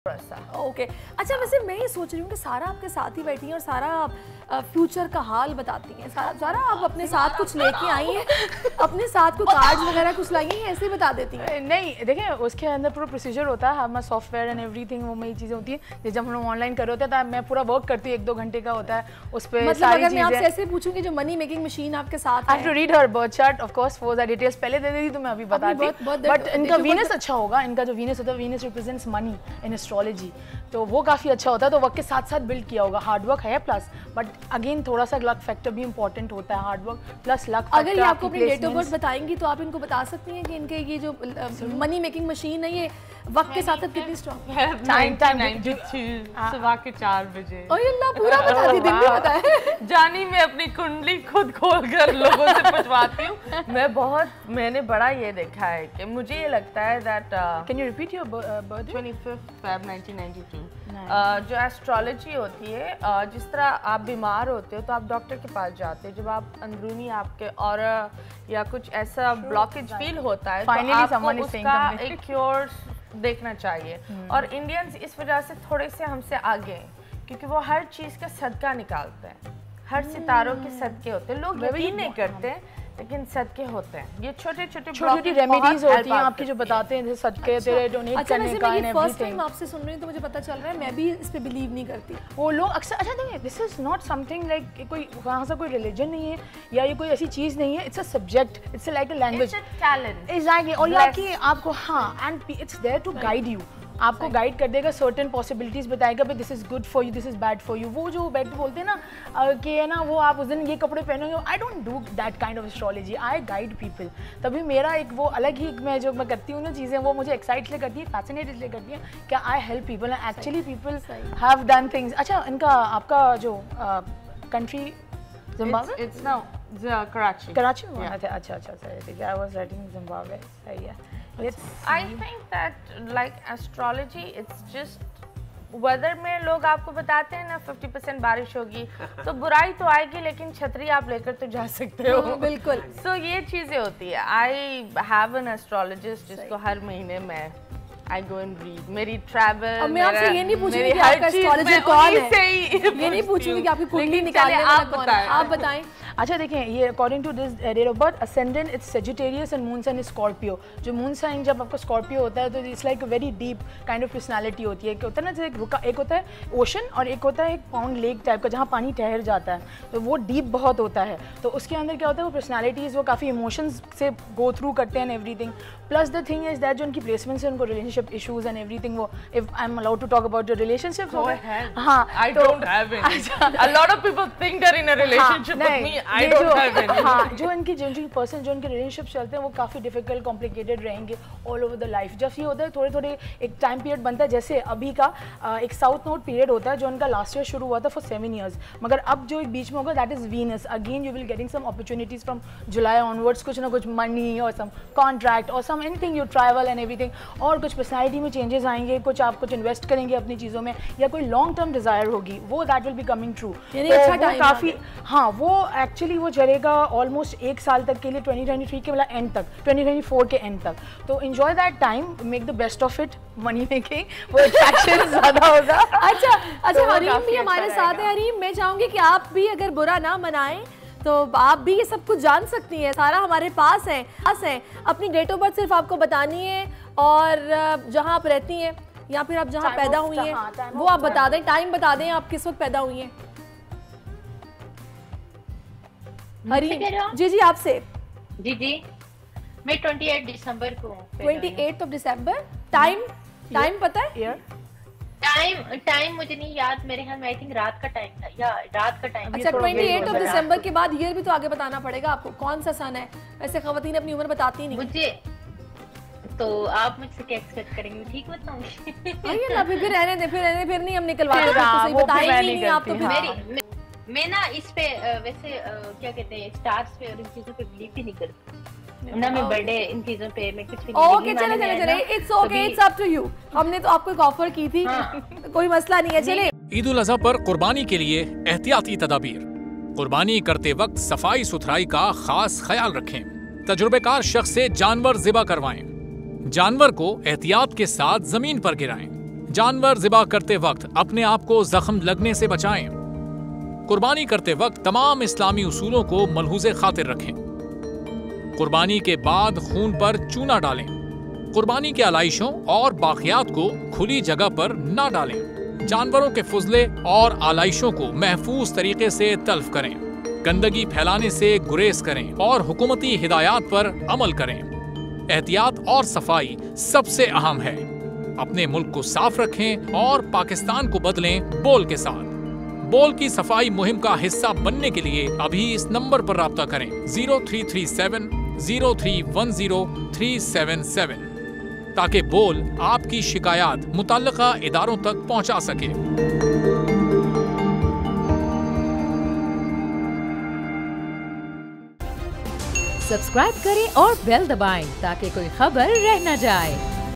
Okay अच्छा, वैसे मैं ये सोच रही हूँ कि सारा आपके साथ ही बैठी हैं और सारा फ्यूचर का हाल बताती हैं। सारा आप अपने साथ कुछ लेके आई हैं, अपने साथ कोई कार्ड्स वगैरह कुछ लाई हैं, ऐसे ही बता देती हैं? नहीं देखिए, उसके अंदर पूरा प्रोसीजर होता है, हमारा सॉफ्टवेयर एंड एवरीथिंग, वो मेरी चीज़ें होती हैं। जब हम लोग ऑनलाइन कर रहे होते हैं तो मैं पूरा वर्क करती हूँ, 1-2 घंटे का होता है उस पर। मतलब अगर मैं आपसे ऐसे पूछूंगी जो मनी मेकिंग मशीन आपके साथ है, I have to read her birth chart, of course वो डिटेल्स पहले दे देती तो मैं अभी बताती, बट इनका वीनस अच्छा होगा। इनका जो वीनस होता है, Venus represents money in astrology, तो वो काफ़ी अच्छा होता है। तो वक्त के साथ साथ बिल्ड किया होगा, हार्ड वर्क है प्लस, बट अगेन थोड़ा सा लक फैक्टर भी इंपॉर्टेंट होता है, हार्ड वर्क प्लस लक। अगर ये आपको अपनी डेट ऑफ बर्थ बताएंगी तो आप इनको बता सकती हैं कि इनके ये जो मनी मेकिंग मशीन है ये वक्त के साथ साथ कितनी स्ट्रॉन्ग है? 1992 सुबह के 4 बजे। ओए अल्लाह, पूरा बता दी, दिन भी पता है। जानी मैं अपनी कुंडली खुद खोल कर लोगों से पूछवाती हूँ। मैंने बड़ा ये देखा है कि मुझे ये लगता है that can you repeat your birth? 25 Feb 1992। जो एस्ट्रोलॉजी होती है, जिस तरह आप बीमार होते हो तो आप डॉक्टर के पास जाते हो, जब आप अंदरूनी आपके और या कुछ ऐसा ब्लॉकेज फील होता है तो आपको उसका एक क्योर देखना चाहिए। और इंडियंस इस वजह से थोड़े से हमसे आगे हैं क्योंकि वो हर चीज़ का सदका निकालते हैं, हर सितारों के सदके होते हैं। लोग यकीन नहीं करते लेकिन सदके होते हैं, ये छोटे छोटे रेमेडीज होती हैं आपकी जो बताते हैं, जैसे सदके तेरे डोनेट करने का एंड फर्स्ट टाइम आपसे सुन रही हूं तो मुझे पता चल रहा है, मैं भी इस पे बिलीव नहीं करती। वो लोग अक्सर अच्छा देखिए, this is not something like कोई वहाँ से कोई रिलीजन नहीं है या ये कोई ऐसी चीज़ नहीं है, it's a subject, it's like a language, talent exactly. और ये आपको हाँ and it's there to guide you, आपको गाइड कर देगा, सर्टेन पॉसिबिलिटीज बताएगा, भाई this is good for you, this is bad for you. वो जो बैठ बोलते हैं ना कि है ना, वो आप उस दिन ये कपड़े पहनोगे, I don't do that kind of astrology, I guide people. तभी मेरा एक वो अलग ही मैं करती हूँ ना चीज़ें, वो मुझे एक्साइट इसलिए करती है, फैसिनेट इसलिए करती है कि I help people, actually people have done things. अच्छा, इनका आपका जो country Zimbabwe, it's now Karachi में आना था। अच्छा ठीक है, आई वाज राइटिंग जिम्बाब्वे, सही है। I think that like astrology, it's just weather में लोग आपको बताते हैं ना 50% बारिश होगी तो बुराई तो आएगी लेकिन छतरी आप लेकर तो जा सकते हो। बिल्कुल। So ये चीज़ें होती है। I have an astrologist जिसको हर महीने मैं I go and read, मेरी travel, मैं आपसे ये नहीं पूछूंगी कि आपका एस्ट्रोलॉजर कौन है, ये नहीं पूछूंगी कि आपकी कुंडली निकालने वाला कौन है, आप बताएं। अच्छा देखिए, ये according to this date of birth, ascendant it's Sagittarius and moon sign is Scorpio. जो मून साइन जब आपका स्कॉर्पियो होता है तो it's like very deep kind of personality होती है। होता है ना, जैसे एक होता है ओशन और एक होता है एक पाउंड लेक टाइप का जहाँ पानी ठहर जाता है, तो वो डीप बहुत होता है। तो उसके अंदर क्या होता है, वो पर्सनैलिटीज़ वो काफ़ी इमोशंस से गो थ्रू करते हैं everything. Plus the thing is that जो उनकी प्लेसमेंट्स है, उनको रिलेशनशिप इशूज एंड एवरीथिंग, वो if I am allowed to talk about your relationships, हाँ I don't have any. A lot of people think they're in a relationship with me. I don't have any. हाँ, जो इनकी person जो इनके relationship चलते हैं वो काफ़ी डिफिकल्ट कॉम्प्लिकेटेड रहेंगे ऑल ओवर द लाइफ। जब ये होता है थोड़े एक टाइम पीरियड बनता है, जैसे अभी का एक साउथ नोड पीरियड होता है जो उनका लास्ट ईयर शुरू हुआ था फॉर 7 years, मगर अब जो एक बीच में होगा that is Venus. Again you will getting some opportunities from July onwards, कुछ ना कुछ मनी और सम कॉन्ट्रैक्ट और some anything, you travel and everything. और कुछ पर्सनैलिटी में चेंजेस आएंगे, कुछ आप कुछ इन्वेस्ट करेंगे अपनी चीज़ों में, या कोई लॉन्ग टर्म डिज़ायर होगी, वो that will be coming true. काफ़ी हाँ, वो एक्चुअली वो चलेगा ऑलमोस्ट 1 साल तक के लिए, 2023 के मतलब एंड तक, 2024 के एंड तक। तो enjoy that time, make the best of it, money making, वो अट्रैक्शन ज़्यादा होगा। अच्छा हरीम भी हमारे साथ है। हरीम, मैं चाहूँगी कि आप भी अगर बुरा ना मनाएं तो आप भी ये सब कुछ जान सकती हैं, सारा हमारे पास है। अपनी डेट ऑफ बर्थ सिर्फ आपको बतानी है और जहाँ आप रहती हैं या फिर आप जहाँ पैदा हुई हैं वो आप बता दें, टाइम बता दें आप किस वक्त पैदा हुई हैं। हरीम जी आपसे। जी मैं 28 दिसंबर को। 28 दिसंबर। टाइम पता है? टाइम मुझे नहीं याद, मेरे ख्याल में आई थिंक रात का टाइम था या रात का टाइम। अच्छा, 28 दिसंबर के बाद ईयर भी तो आगे बताना पड़ेगा आपको, कौन सा सन है? वैसे खवातीन अपनी उम्र बताती नहीं मुझे, तो आप मुझसे क्या एक्सपेक्ट करेंगे, ठीक बताऊंगी? फिर रहने दे, फिर नहीं हम निकलवाते, बताएंगे नहीं आप तो फिर। मैं ना इस पे वैसे क्या कहते हैं, स्टार्स पे और इन चीजों पे बिलीव ही नहीं करती ना, मैं बर्थडे इन चीजों पे मैं कुछ भी नहीं। ओके चले, it's okay, it's up to you. हमने तो आपको एक ऑफर की थी, कोई मसला नहीं है। चले, ईद उल अज़हा पर कुर्बानी के लिए एहतियाती तदाबीर। कुर्बानी करते वक्त सफाई सुथराई का खास ख्याल रखें। तजुर्बेकार शख्स से जानवर ज़िबा करवाएं। जानवर को एहतियात के साथ जमीन पर गिराएं। जानवर ज़िबा करते वक्त अपने आप को जख्म लगने से बचाएं। कुर्बानी करते वक्त तमाम इस्लामी उसूलों को मलहूज़े खातिर रखें। कुर्बानी के बाद खून पर चूना डालें। कुर्बानी के आलाइशों और बाकियात को खुली जगह पर ना डालें। जानवरों के फुजले और आलाइशों को महफूज तरीके से तल्फ करें। गंदगी फैलाने से गुरेज करें और हुकूमती हिदायत पर अमल करें। एहतियात और सफाई सबसे अहम है। अपने मुल्क को साफ रखें और पाकिस्तान को बदलें बोल के साथ। बोल की सफाई मुहिम का हिस्सा बनने के लिए अभी इस नंबर पर राब्ता करें 0337 0310 377 ताकि बोल आपकी शिकायत मुतल्लिका इदारों तक पहुंचा सके। सब्सक्राइब करें और बेल दबाएं ताकि कोई खबर रह न जाए।